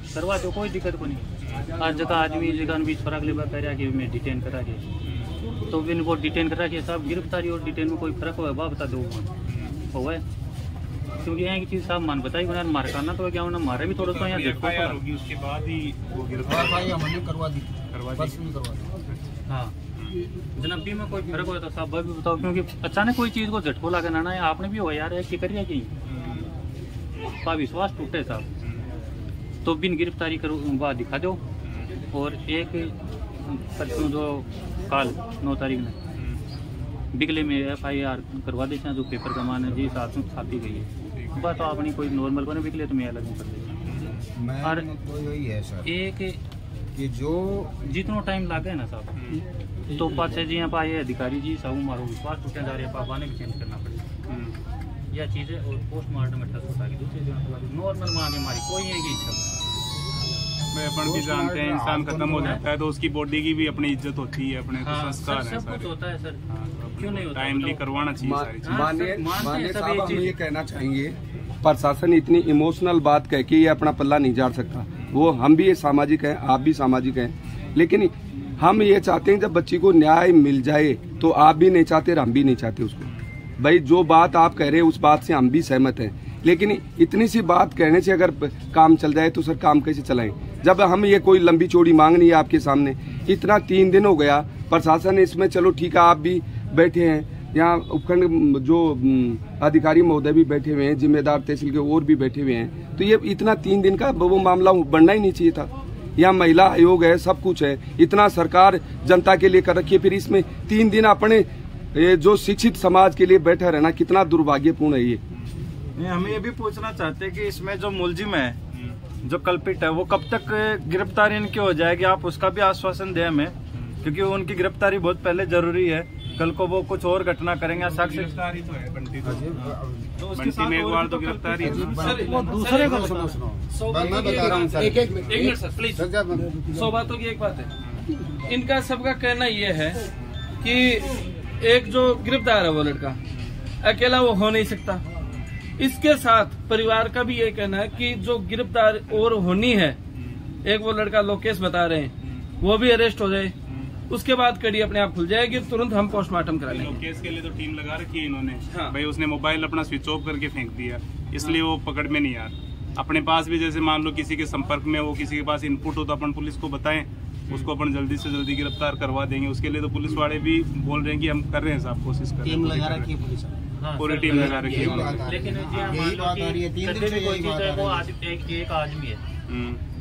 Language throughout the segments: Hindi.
करवा दो, कोई दिक्कत को नहीं। हर जगह आदमी जगह भी फर्क ले कह रहा कि मैं डिटेन करा के, तो इनको डिटेन करा के साहब गिरफ्तारी और डिटेन में कोई फर्क हुआ बता दो हुआ है, क्योंकि यहाँ की चीज़ साहब मान बताई उन्होंने मार करना तो क्या उन्होंने मारे भी थोड़ा सा यहाँ एफआईआर होगी उसके बाद ही वो गिरफ्तारी करवा दी। हाँ जनाब भी में कोई फर्क हो तो साहब भी बताओ, क्योंकि अचानक कोई चीज़ को झटको लगा ना है आपने भी हो यार है कि करिए कि विश्वास टूटे साहब, तो बिन गिरफ्तारी करो बात दिखा दो। और एक परसों जो कल 9 तारीख में बिगले में एफआईआर करवा देते हैं, जो पेपर का मान है जी साथ में छापी गई है, बात तो अपनी कोई नॉर्मल को नहीं बिगले तो मैं अलग कर देता। और यही है सर एक कि जो जितना टाइम लगे ना साहब तो पाछे जी यहाँ पाए अधिकारी जी सब मारो विश्वास टूटे जा रहे हैं, पापा ने भी चेंज करना पड़ेगा यह चीज़ है। और पोस्टमार्टम में टच होता है दूसरी जगह नॉर्मल मांगे हमारी कोई है कि इच्छा अपन भी जानते हैं इंसान खत्म हो जाता है तो उसकी बॉडी की भी अपनी इज्जत होती है, अपने संस्कार है, सब कुछ होता है सर, क्यों नहीं होता, टाइमली करवाना चाहिए सारी चीजें। माननीय साहब हम ये कहना चाहेंगे प्रशासन इतनी इमोशनल बात कह के ये अपना पल्ला नहीं झाड़ सकता। वो हम भी ये सामाजिक हैं, आप भी सामाजिक हैं, लेकिन हम ये चाहते हैं जब बच्ची को न्याय मिल जाए तो आप भी नहीं चाहते और हम भी नहीं चाहते उसको। भाई जो बात आप कह रहे हैं उस बात से हम भी सहमत हैं, लेकिन इतनी सी बात कहने से अगर काम चल जाए तो सर काम कैसे चलाएं? जब हम ये कोई लंबी चौड़ी मांग नहीं है आपके सामने, इतना 3 दिन हो गया प्रशासन इसमें, चलो ठीक है आप भी बैठे हैं यहाँ, उपखंड जो अधिकारी महोदय भी बैठे हुए हैं, जिम्मेदार तहसील के और भी बैठे हुए हैं, तो ये इतना 3 दिन का वो मामला बढ़ना ही नहीं चाहिए था। यहाँ महिला आयोग है, सब कुछ है, इतना सरकार जनता के लिए कर रखी है, फिर इसमें 3 दिन अपने जो शिक्षित समाज के लिए बैठा रहना कितना दुर्भाग्यपूर्ण है ये। हमें ये भी पूछना चाहते हैं कि इसमें जो मुलजिम है, जो कल्पित है, वो कब तक गिरफ्तारी इनकी हो जाएगी, आप उसका भी आश्वासन दें हमें, क्योंकि उनकी गिरफ्तारी बहुत पहले जरूरी है। कल को वो कुछ और घटना करेंगे, साक्ष्य गिरफ्तारी तो है बंटी बंटी में एक बार तो गिरफ्तारी है। वो दूसरे को एक मिनट सर प्लीज, 100 बातों की एक बात है। इनका सबका कहना ये है कि एक जो गिरफ्तार है वो लड़का अकेला वो हो नहीं सकता, इसके साथ परिवार का भी ये कहना है कि जो गिरफ्तार और होनी है, एक वो लड़का लोकेश बता रहे हैं वो भी अरेस्ट हो जाए, उसके बाद कड़ी अपने आप खुल जाएगी, तुरंत हम पोस्टमार्टम करा लेंगे। लोकेश के लिए तो टीम लगा रखी है इन्होंने। हाँ। भाई उसने मोबाइल अपना स्विच ऑफ करके फेंक दिया, इसलिए वो पकड़ में नहीं आ रहा। अपने पास भी जैसे मान लो किसी के संपर्क में वो किसी के पास इनपुट हो तो अपन पुलिस को बताएं, उसको अपन जल्दी से जल्दी गिरफ्तार करवा देंगे। उसके लिए तो पुलिस वाले भी बोल रहे हैं कि हम कर रहे हैं साहब, कोशिश कर रहे हैं, लगा रखी है पुलिस, पूरी टीम लगा रखी है। लेकिन एक आदमी है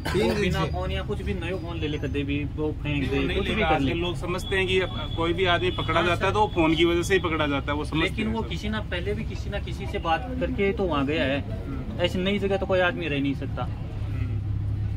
बिना फोन या कुछ भी नया फोन ले कदे भी वो फेंक दे, कुछ भी कर ले। लोग समझते हैं कि कोई भी आदमी पकड़ा जाता है तो वो फोन की वजह से ही पकड़ा जाता है, वो समझते हैं। लेकिन वो किसी ना पहले भी किसी ना किसी से बात करके तो वहाँ गया है, ऐसी नई जगह तो कोई आदमी रह नहीं सकता,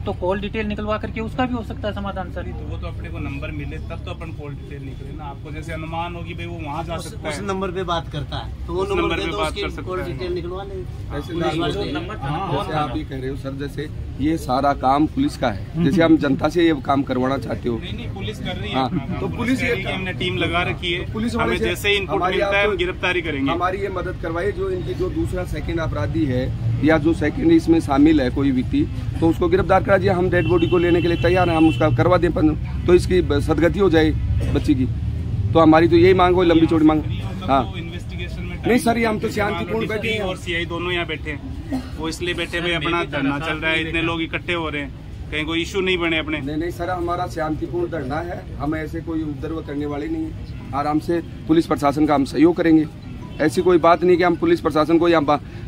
तो कॉल डिटेल निकलवा करके उसका भी हो सकता है समाधान सर। तो वो तो अपने को नंबर मिले तब तो अपन कॉल डिटेल निकले ना, आपको जैसे अनुमान होगी भाई वो वहाँ जा सकता है, उस नंबर पे बात करता है तो वो नंबर पे बात कर सकता है, कॉल डिटेल निकलवा ले। जैसे आप ही कह रहे हो सर, जैसे ये सारा काम पुलिस का है, जैसे हम जनता से ये काम करवाना चाहते हो। नहीं पुलिस कर रही है, तो पुलिस ये हमने टीम लगा रखी है, पुलिस हमें जैसे इनपुट मिलता है हम गिरफ्तारी करेंगे। हमारी ये मदद करवाइए, जो इनकी जो दूसरा सेकंड अपराधी है या जो सेकंड इसमें शामिल है कोई व्यक्ति, तो उसको गिरफ्तार करा दिया, हम डेड बॉडी को लेने के लिए तैयार हैं, हम उसका करवा दें तो इसकी सदगति हो जाए बच्ची की। तो हमारी तो यही मांग हो, लंबी चौड़ी मांग। हाँ इन्वेस्टिगेशन में नहीं सर, ये हम तो शांतिपूर्ण बैठे हैं और सीआई दोनों यहाँ बैठे हैं, वो इसलिए बैठे हुए अपना धरना चल रहा है, इतने लोग इकट्ठे हो रहे हैं, कहीं कोई इशू नहीं बने अपने। नहीं सर, हमारा शांतिपूर्ण धरना है, हम ऐसे कोई उपद्रव करने वाले नहीं है, आराम से पुलिस प्रशासन का हम सहयोग करेंगे। ऐसी कोई बात नहीं कि हम पुलिस प्रशासन को या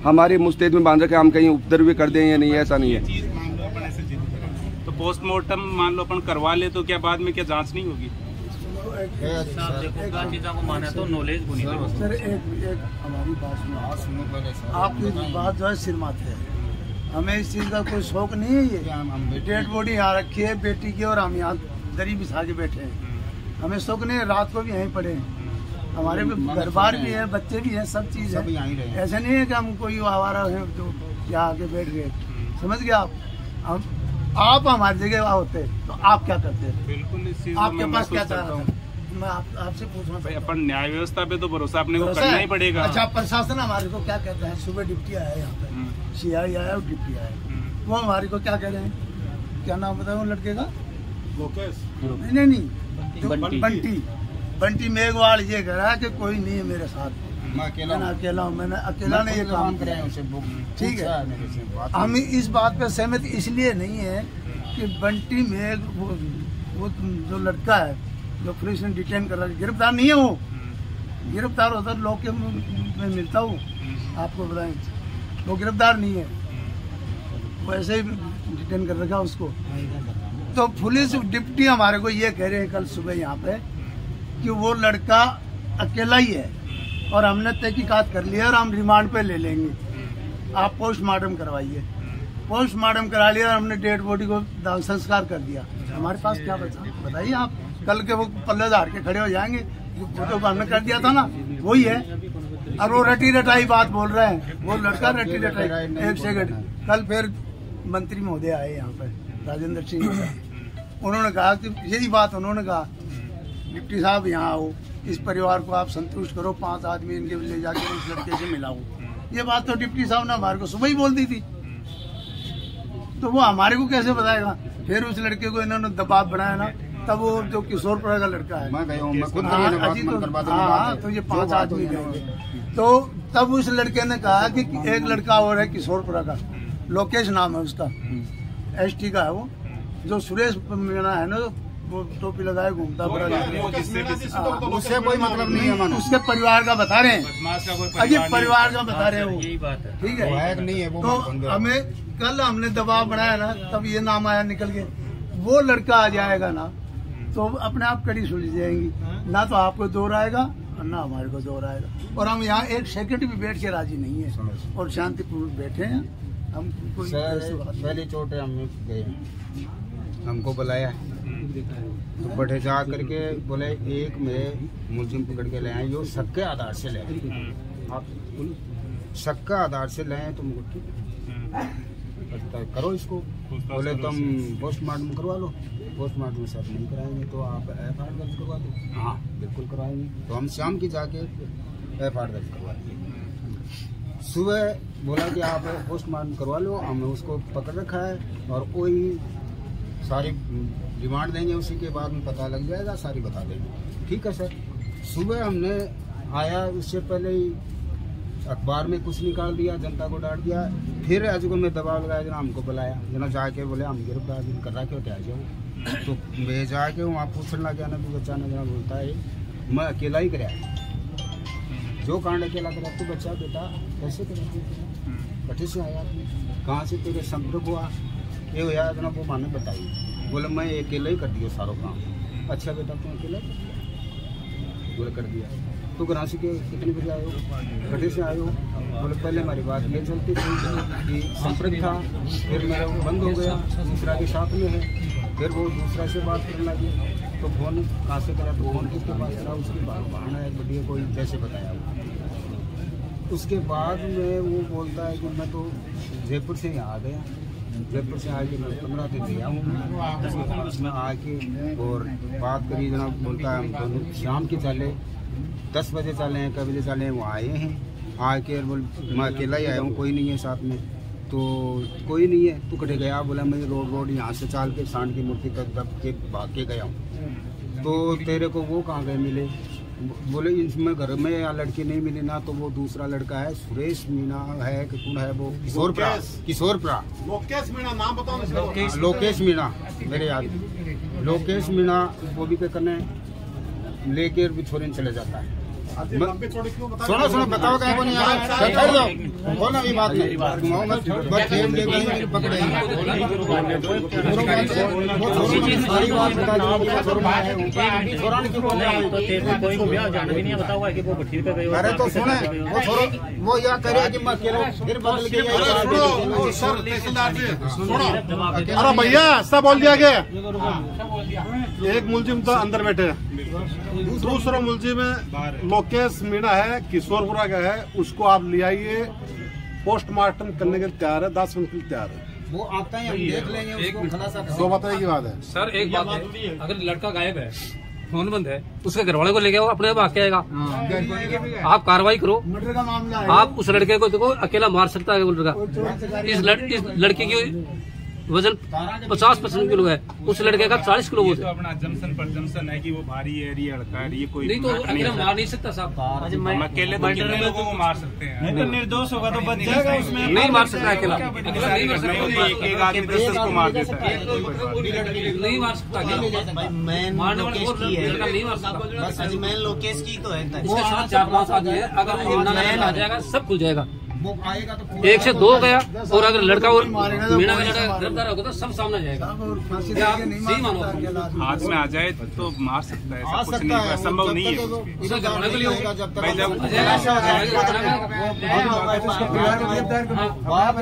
हमारे मुस्तैद में बांध रखे हम कहीं उपद्रव कर दें या नहीं, ऐसा नहीं है। तो पोस्टमार्टम मान लो अपन करवा ले तो क्या बाद में क्या जांच नहीं होगी? को माना तो नॉलेज को नहीं सर, एक हमारी बात सुनो पहले सर, आपकी बात जो है सिर माथे है, हमें इस चीज का कोई शौक नहीं है। ये डेड बॉडी यहाँ रखी है बेटी की और हम यहाँ दरी बिछा के बैठे हैं, हमें शौक नहीं है, रात को भी यहीं पड़े हैं, हमारे घर बार भी है, बच्चे भी हैं, सब चीज है, ऐसा नहीं है कि हम कोई आवारा है जो यहाँ आके बैठ गए। समझ गए आप हमारी जगह होते तो आप क्या करते? बिल्कुल इस चीज आपके पास क्या चाह रहा था? मैं आपसे पूछना भाई, अपन न्याय व्यवस्था पे तो भरोसा अपने को करना ही पड़ेगा। अच्छा, प्रशासन हमारे को क्या कहता है? सुबह डिप्टी आया यहाँ पे, सीआई आया और डिप्टी आया, वो हमारे को क्या कह रहे हैं? क्या नाम बताऊँ लड़के का? लोकेश नहीं जो बंटी मेघवाल ये कह रहा है कि कोई नहीं है मेरे साथ, मैं अकेला हूँ, मैंने अकेला ने ये काम किया। ठीक है, हम इस बात पे सहमत इसलिए नहीं है कि बंटी मेघ वो जो लड़का है जो पुलिस ने डिटेन कर रहा है, गिरफ्तार नहीं है। वो गिरफ्तार होता लोग के मैं मिलता हूँ, आपको बताएं, वो गिरफ्तार नहीं है, वैसे ही डिटेन कर रखा उसको। तो पुलिस डिप्टी हमारे को ये कह रहे हैं कल सुबह यहाँ पे कि वो लड़का अकेला ही है और हमने तहकीकात कर लिया और हम रिमांड पे ले लेंगे, आप पोस्टमार्टम करवाइए। पोस्टमार्टम करा लिया और हमने डेड बॉडी को दाह संस्कार कर दिया। हमारे पास क्या बचा बताइए आप? कल के वो पल्ले धार के खड़े हो जाएंगे, जो हमने कर दिया था ना वही है। और वो रटी रटाई बात बोल रहे हैं, वो लड़का रटी रटाई। एक सेकंड, कल फिर मंत्री महोदय आए यहाँ पे, राजेंद्र सिंह, उन्होंने कहा कि यही बात उन्होंने कहा, डिप्टी साहब यहाँ आओ, इस परिवार को आप संतुष्ट करो, 5 आदमी इनके ले जाके उस लड़के से मिलाओ। ये बात तो डिप्टी साहब ने हमारे को सुबह ही बोल दी थी, तो वो हमारे को कैसे बताएगा? फिर उस लड़के को इन्होंने दबाव बनाया ना, तब वो जो किशोरपुरा का लड़का है, तो ये 5 आदमी गए, तो तब उस लड़के ने कहा कि एक लड़का और है किशोरपुरा का, लोकेश नाम है उसका, ST का है वो, जो सुरेश मीणा है ना, वो टोपी लगाए घूमता, उससे कोई मतलब नहीं है, उसके परिवार का बता रहे हैं, अजीब परिवार का बता रहे हैं वो, ठीक है। तो हमें कल हमने दबाव बनाया ना, तब ये नाम आया निकल के, वो लड़का आ जाएगा ना तो अपने आप कड़ी सुलझ जाएंगी, ना तो आपको दौर आएगा और ना हमारे को दौर आएगा। और हम यहाँ एक सेकंड भी बैठ के राजी नहीं है और शांतिपूर्वक बैठे हैं। हम कोई पहली चोट हम गए, हमको बुलाया तो बैठे जा करके बोले एक में मुलजिम पकड़ के ले आए, जो शक के आधार से ले आए, आप शक का आधार से ले आए, तुम करो इसको, बोले तुम पोस्टमार्टम करवा लो। पोस्टमार्टम सर नहीं कराएंगे तो आप FIR दर्ज करवा दो। हाँ बिल्कुल करवाएंगे। तो हम शाम की जाके FIR दर्ज करवा दिए। सुबह बोला कि आप पोस्टमार्टम करवा लो, हमने उसको पकड़ रखा है और कोई सारी रिमांड देंगे, उसी के बाद में पता लग जाएगा, सारी बता देंगे। ठीक है सर। सुबह हमने आया, उससे पहले ही अखबार में कुछ निकाल दिया, जनता को डांट दिया, फिर अजगो में दबाव लगाया, जना हमको बुलाया, जना जाके बोले हम गिरफ्तार कर रहा, क्यों क्या जाओ, तो मैं जाके वहाँ पूछने लगा ना, बच्चा ने जना बोलता है मैं अकेला ही कराया, जो कांड अकेला करा, तो बच्चा बेटा कैसे करा, कटे से आया, कहाँ से तेरे संपर्क हुआ, ये हुआ जना, वो माने बताइए, बोले मैं अकेला ही कर दिया सारा काम। अच्छा बेटा तुम अकेला बोले कर दिया, तो कराची के कितने बजे आए हो, कटे से आए हो, बोले पहले हमारी बात ये चलती थी कि संपर्क था, फिर मेरा बंद हो गया, दूसरा के साथ में है, फिर वो दूसरा से बात करने लगी, तो फोन कहाँ से करा, तो फोन किसके पास करा, उसके बाद बहाना एक बढ़िया कोई जैसे बताया वो। उसके बाद में वो बोलता है कि मैं तो जयपुर से यहाँ आ गया, जयपुर से आके मैं 15 दिन गया हूँ, उसमें आके और बात करी, जनाब बोलता है हम दोनों शाम के चले, 10 बजे चले हैं, कब बजे चले हैं, वो आए हैं, आके बोल मैं अकेला ही आया हूँ, कोई नहीं है साथ में, तो कोई नहीं है, तू कटे गया, बोला मैं रोड यहाँ से चाल के सांड की मूर्ति तक दब के भाग के गया हूँ, तो तेरे को वो कहाँ गए मिले, बोले इसमें घर में या लड़की नहीं मिली ना, तो वो दूसरा लड़का है सुरेश मीणा है कि कौन है वो, किशोरपुरा, लोकेश मीणा नाम बताओ, लोकेश मीणा मेरे याद, लोकेश मीणा वो भी करने लेके भी छोड़ने चले जाता है। सुनो सुनो बताओ क्या बोले यार, बोलो ये बात नहीं, बस खेल ले गए पकड़े, सारी बात बता दो, छोरान की बोल रहा है, तो तेरे कोई को ब्याह जान भी नहीं बता हुआ कि वो ठीक कर गए। अरे तो सुने वो छोरो वो यह करे कि मैं अकेला फिर बदल के, अरे भैया ऐसा बोल दिया गया, एक मुलजिम तो अंदर बैठे, दूसरा मुलजिम लोकेश मीणा है, किशोरपुरा का है, उसको आप ले आइए, पोस्टमार्टम करने के लिए तैयार है, 10 मिनट के लिए तैयार है, वो आता है हम देख लेंगे उसको, खुलासा दो बताने की बात है सर। एक बात है, अगर लड़का गायब है, फोन बंद है, उसके घर वाले को लेके आओ, अपने आप आके आएगा, आप कार्रवाई करो, मर्डर का मामला है, आप उस लड़के को देखो अकेला मार सकता है वो लड़का, इस लड़की की वजन 50% किलो है, उस लड़के का 40 किलो ये वजन तो अपना जमसन पर जमसन है कि वो भारी है, ये हल्का है, ये कोई नहीं तो मैटर नहीं अकेला मार नहीं सकता साहब। हम अकेले तो कितने लोगों को मार सकते हैं? नहीं तो निर्दोष होगा तो बच जाएगा उसमें। नहीं मार सकता अकेला, एक आदमी 10 को मार देता है। नहीं मार सकता अकेला, मारने वाले को लड़का नहीं मार सकता। बस अजमैन लोकेश की तो है, इसके साथ 4-5 आदमी है, अगर वो आ जाएगा सब खुल जाएगा। वो आएगा तो 1 से 2 गया, और अगर लड़का और मीणा का लड़का गिरफ्तार होगा तो सब सामने जाएगा। सही मानो, हाथ में आ जाए तो मार सकता है, ऐसा कुछ नहीं, संभव नहीं है। उसे घरवाले के लिए होगा जब भाई जब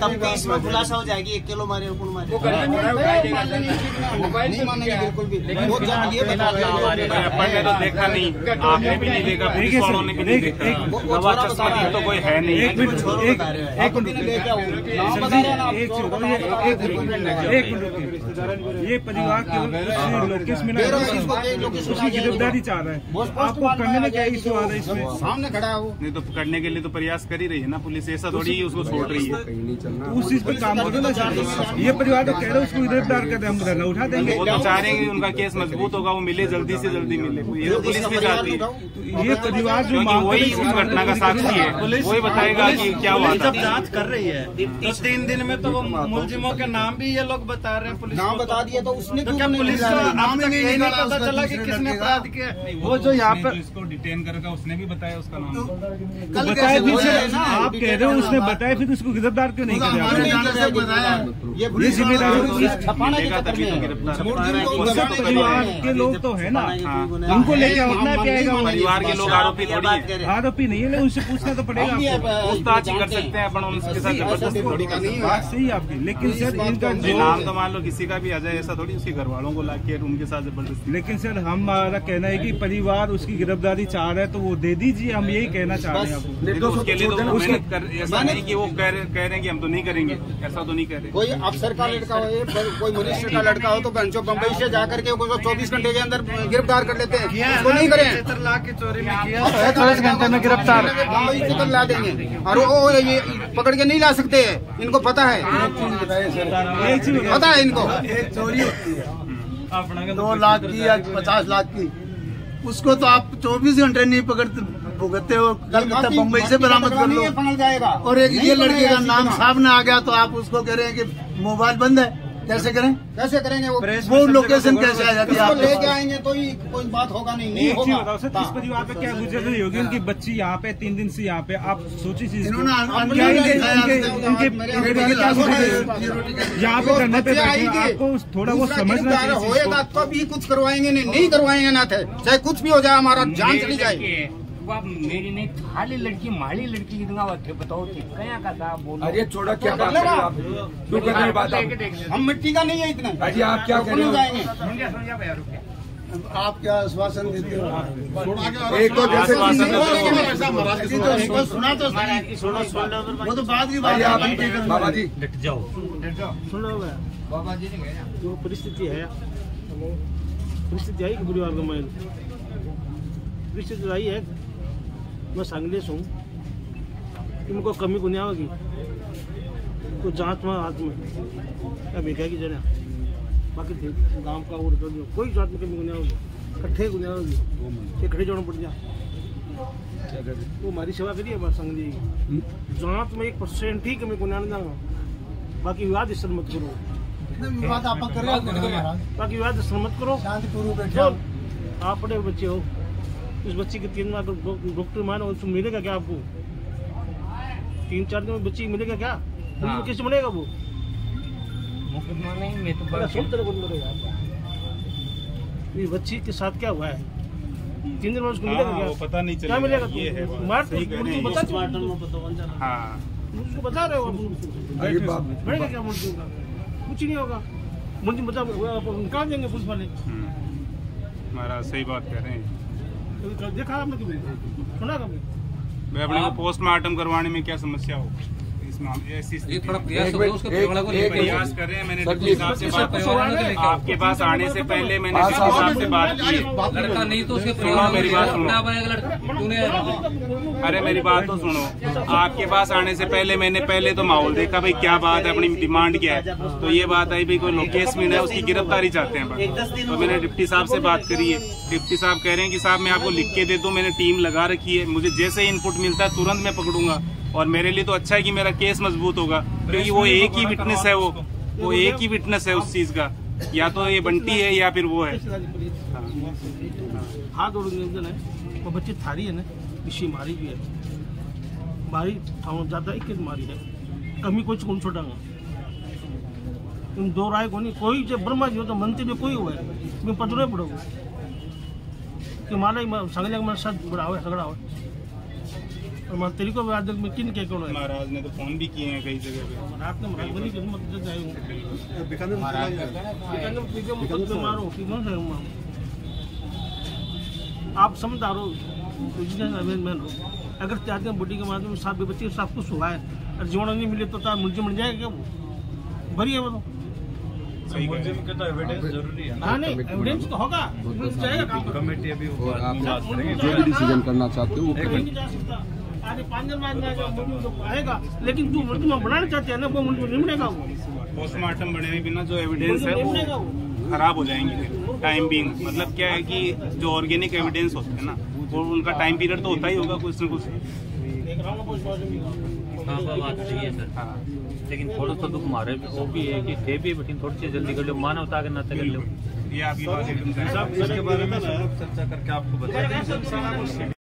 तब भी इसमें खुलासा हो जाएगी 1 किलो मारे कौन मारे। नहीं मानेंगे बिल्कुल भी। वो जब ये बता अपन ने तो देखा नहीं, आपने भी नहीं देखा, पुलिस वालों ने भी नहीं देखा, तो कोई है नहीं। एक मिनट, ये परिवार केवल लोकेश मीणा उसकी गिरफ्तारी चाह रहा है, आपको करने में क्या इशू आ रहा है इसमें? सामने खड़ा है वो। नहीं तो करने के लिए तो प्रयास कर ही रही है ना पुलिस, ऐसा थोड़ी ही उसको छोड़ रही है। तो उस चीज पे काम करो ना सर। ये परिवार तो कह रहे हैं उसको गिरफ्तार कर दे, हम धरना उठा देंगे। वो तो चाह रहे हैं कि उनका केस मजबूत होगा, वो मिले जल्दी से जल्दी मिले, ये तो पुलिस भी चाहती है। ये परिवार जो क्योंकि वही उस घटना का साक्षी है, वही बताएगा कि क्या हुआ था। जब जांच कर रही है तो 3 दिन में तो वो मुलजिमों के नाम भी ये लोग बता रहे हैं, पुलिस नाम बता दिया तो उसने तो क्या पुलिस को अब तक यही नहीं पता चला कि किसने अपराध किया? वो जो यहाँ पर इसको डिटेन करेगा उसने भी बताया उसका नाम। बताया, फिर से आप कह रहे हो उसने बताया, फिर उसको गिरफ्तार क्यों नहीं किया? ये जिम्मेदारी परिवार के लोग तो है ना, उनको लेके उतना क्या परिवार के लोग आरोपी थोड़ी है, आरोपी नहीं है, उनसे पूछना तो पड़ेगा। पूछताछ कर सकते हैं अपन उनके साथ, जबरदस्ती थोड़ी कर सकते बात सही है आपकी, लेकिन सर इनका हैं। नाम तो मान लो किसी का भी आ जाए, ऐसा थोड़ी उसके घर वालों को लाके उनके साथ जबरदस्ती। लेकिन सर हमारा कहना है कि परिवार उसकी गिरफ्तारी चाह रहा है तो वो दे दीजिए, हम यही कहना चाह रहे हैं आपको। उसके लिए तो मेहनत कर, ऐसा नहीं कि वो कह रहे हैं कि हम तो नहीं करेंगे, ऐसा तो नहीं कह रहे। कोई अफसर का लड़का हो, कोई मिनिस्टर का लड़का हो तो बंचो बम्बई से जाकर के 24 घंटे के अंदर गिरफ्तार कर लेते हैं, उसको नहीं करें। 75 लाख की चोरी में किया, 24 घंटे में गिरफ्तार। बम्बई से तो ला देंगे और वो ये पकड़ के नहीं ला सकते हैं, इनको पता है, पता है इनको। एक चोरी होती है 2 लाख की या 50 लाख की, उसको तो आप 24 घंटे नहीं पकड़ते, भुगतते हो, कलकत्ता बम्बई से बरामद कर लो। पकड़ जाएगा। और एक ये लड़के का नाम सामने आ गया तो आप उसको कह रहे हैं कि मोबाइल बंद है, कैसे करें? कैसे करेंगे वो लोकेशन कैसे आ जाती है? उसको आपके लेके पास? आएंगे तो ही कोई बात होगा, नहीं एक चीज होगा। बताओ सर, किस परिवार पे क्या गुजर रही होगी? उनकी बच्ची यहाँ पे 3 दिन से यहाँ पे, आप सोची चीज इन्होंने क्या यहाँ पे करने पे आपको थोड़ा वो समझना चाहिए। होएगा तो भी कुछ करवाएंगे, नहीं करवाएंगे ना थे, चाहे कुछ भी हो जाए, हमारा जान चली जाए। मेरी नहीं खाली लड़की माली लड़की कितना थे बताओ, कया का था बोलो। अरे छोड़ा, क्या बात कर रहे हो आप? क्यों कर रहे हैं बात आप? हम मिट्टी का नहीं है इतना। अजी आप क्या कर रहे हो? जाएंगे आप क्या आश्वासन देते हो? एक तो जैसे सुना तो वो तो बाद की बात अरे आप है। बाबा जी सुनो बाबा जी जो परिस्थिति है, परिस्थिति आई कि परिवार का मैं परिस्थिति आई है, मैं सांगलीस हूँ, इनको कमी को नहीं होगी तो जांच में हाथ में या भिखाई की जगह बाकी गांव का और कर दियो, कोई जांच में कमी को नहीं होगी, कट्ठे को नहीं होगी, खड़े जोड़ना पड़ जाए। वो हमारी सेवा करिए बस संगली की, जांच में 1% ही कमी को नहीं आना, बाकी विवाद इस मत करो, विवाद आप कर रहे हो, बाकी विवाद इस मत करो, शांतिपूर्वक। आप बड़े बच्चे हो, इस बच्चे के 3 लाख डॉक्टर मानो, उसको मिलेगा क्या आपको? 3-4 दिन में बच्ची मिलेगा क्या? हाँ। कैसे बनेगा वो? मुकदमा नहीं, मैं तो बड़ा सब तरह को मरेगा। ये बच्ची के साथ क्या हुआ है? 3 दिन में उसको मिलेगा क्या? वो पता नहीं क्या मिलेगा? मार सही कह रहे हैं। मुझको बता रहे हो, बढ़ेगा क्या मुर्गी का? कुछ नहीं होगा, मुर्गी बता निकाल देंगे पुलिस वाले। हमारा सही बात कह रहे हैं। देखा आपने कभी? सुना कभी? भाई अपने को पोस्टमार्टम करवाने में क्या समस्या हो? इस ये थोड़ा प्रयास करो उसके परिवार को लेकर। प्रयास कर रहे हैं। मैंने डिप्टी साहब से बात की, आपके पास आने से पहले मैंने डिप्टी साहब से बात की। लड़का नहीं तो उसके मेरी बात सुनो। लड़का अरे मेरी बात तो सुनो। आपके पास आने से पहले मैंने पहले तो माहौल देखा, भाई क्या बात है, अपनी डिमांड क्या है। तो ये बात आई भाई कोई लोकेश मीन है, उसकी गिरफ्तारी चाहते हैं। तो मैंने डिप्टी साहब से बात करी है। डिप्टी साहब कह रहे हैं कि साहब मैं आपको लिख के दे दूं, मैंने टीम लगा रखी है, मुझे जैसे इनपुट मिलता है तुरंत मैं पकड़ूंगा। और मेरे लिए तो अच्छा है कि मेरा केस मजबूत होगा, क्योंकि वो एक ही विटनेस है, वो एक ही विटनेस है उस चीज का, या तो ये बंटी है या फिर वो है। हाथ और निवेदन है, वो बच्ची थारी है ना, इसी मारी भी है, मारी ज्यादा एक मारी है, कमी कोई कौन छोटा इन दो राय को नहीं कोई जो ब्रह्मा जी हो तो मंत्री में कोई हुआ है मैं पदरे पड़ो कि माला संगले में साथ बड़ा हो सगड़ा हो और मैं तेरी को आज में किन के कौन है। महाराज ने तो फोन भी किए हैं कई जगह पे। रात में महाराज बनी कि मत जाए बिकाने मारो कि कौन से आप समझदार हो, मैन हो, अगर चाहते हैं बॉडी के माध्यम से साथ बच्चे सब कुछ हुआ है और जीवन नहीं मिले तो मुलजिम मिल जाएगा क्या वो भरी है वो तो मुलजिम के तो एविडेंस जरूरी है। हाँ नहीं एविडेंस तो होगा, कमेटी अभी और आप जो भी डिसीजन करना चाहते हो वो करें। नहीं जा सकता आगे 5 दिन बाद में आएगा, लेकिन जो मुलजिम बनाना चाहते हैं ना वो मुलजिम नहीं बनेगा। वो पोस्टमार्टम बने बिना जो एविडेंस है वो खराब हो जाएंगे टाइम बीइंग। मतलब क्या है कि जो ऑर्गेनिक एविडेंस होते हैं ना वो उनका टाइम पीरियड तो होता ही होगा कुछ न कुछ। बात सही है सर। हाँ लेकिन थोड़ा सा दुख मारे वो भी है कि थे भी बटिन थोड़ी सी जल्दी कर लो, मानवता के नाते कर लो। ये आपकी बात एकदम सही है। इसके बारे में चर्चा करके आपको बता दें।